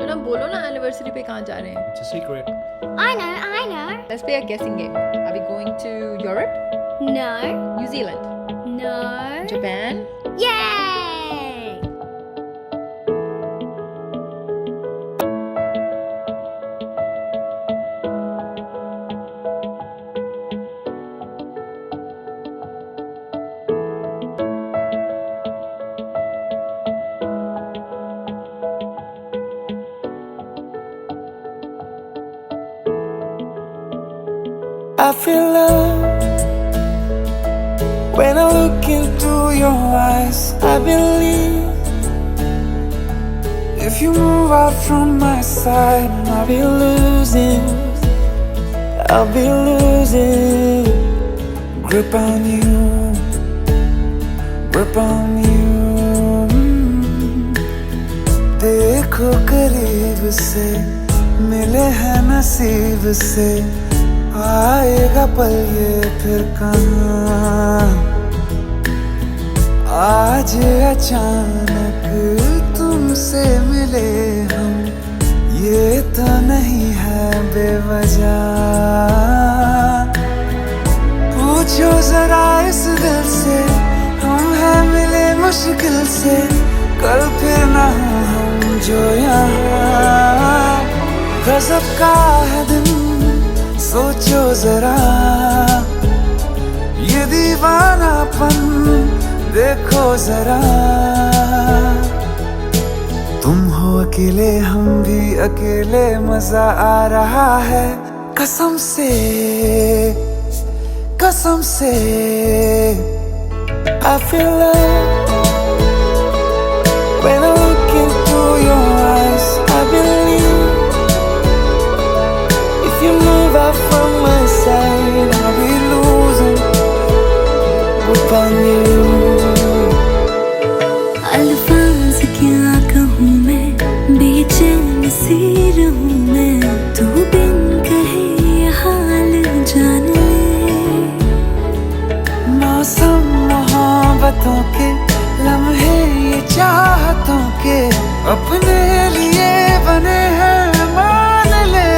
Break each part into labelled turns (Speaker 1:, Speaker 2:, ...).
Speaker 1: तो ना बोलो ना एनिवर्सरी पे कहाँ जा रहे हैं?
Speaker 2: It's a secret.
Speaker 3: I know.
Speaker 1: Let's play a guessing game. Are we going to Europe,
Speaker 3: No.
Speaker 1: New Zealand,
Speaker 3: No.
Speaker 1: Japan?
Speaker 3: Yay!
Speaker 4: I feel love when I look into your eyes. I believe if you move out from my side, I'll be losing grip on you, grip on you. देखो करीब से मिले हैं नसीब से, आएगा पल ये फिर कहाँ। आज अचानक तुमसे मिले हम, ये तो नहीं है बेवजह। पूछो जरा इस दिल से, हम हैं मिले मुश्किल से, कल फिर ना हो हम जो यहाँ। गजब का है दिन, सोचो जरा ये दीवानापन, देखो जरा। तुम हो अकेले, हम भी अकेले, मजा आ रहा है कसम से, कसम से। I feel love when I look into your eyes. I believe if you move out from my side, I'll be losing grip on you.
Speaker 5: अल्फाज क्या कहूँ मैं, बेचैन सी रहूँ मैं, तू बिन कहे ये हाल जान ले।
Speaker 4: मौसम मोहब्बतों के, लम्हे ये चाहतों के, अपने लिए बने हैं मान ले।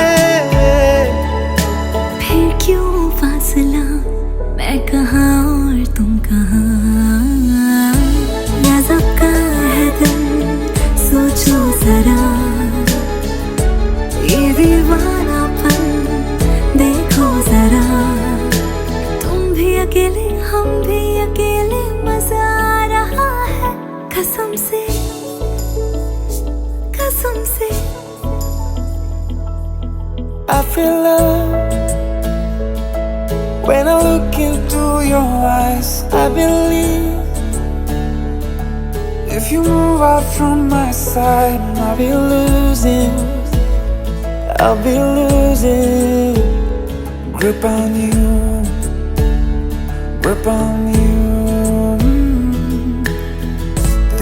Speaker 5: फिर क्यों फासला, मैं कहाँ और तुम कहाँ। गज़ब का है दिल, सोचो जरा ये दीवानापन, देखो जरा। तुम भी अकेले, हम भी अकेले, मजा आ रहा है कसम से, कसम से।
Speaker 4: I feel love when I look into your eyes. I believe if you move out from my side, I'll be losing grip on you, grip on you.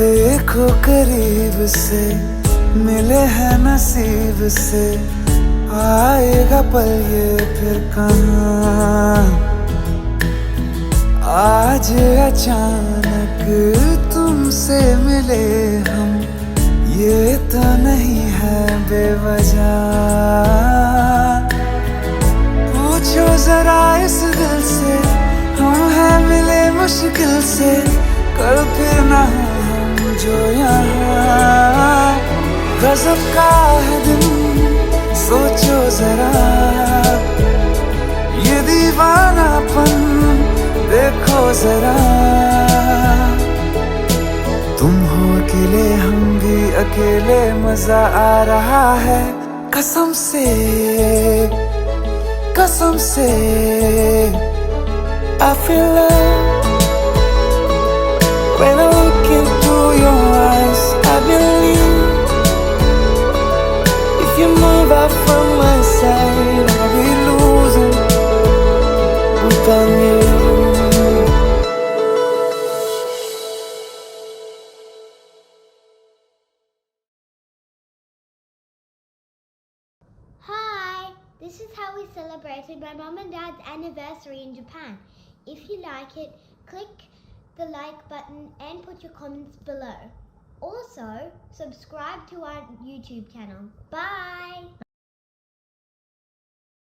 Speaker 4: देखो करीब से मिले हैं नसीब से, आएगा पल ये फिर कहाँ। आज अचानक तुमसे मिले हम, ये तो नहीं है बेवजह। पूछो जरा इस दिल से, हम हैं मिले मुश्किल से, कल फिर ना हो हम जो यहाँ। गजब का है दिन, सोचो जरा ये दीवानापन, देखो जरा। तुम हो अकेले, हम भी अकेले, मजा आ रहा है कसम से, कसम से। I feel love when I look into your eyes. I believe if you move out from my side, I'll be losing grip on you.
Speaker 3: Hi, this is how we celebrated my mum and dad's anniversary in Japan. If you like it, click the like button and put your comments below. Also, subscribe to our YouTube channel. Bye!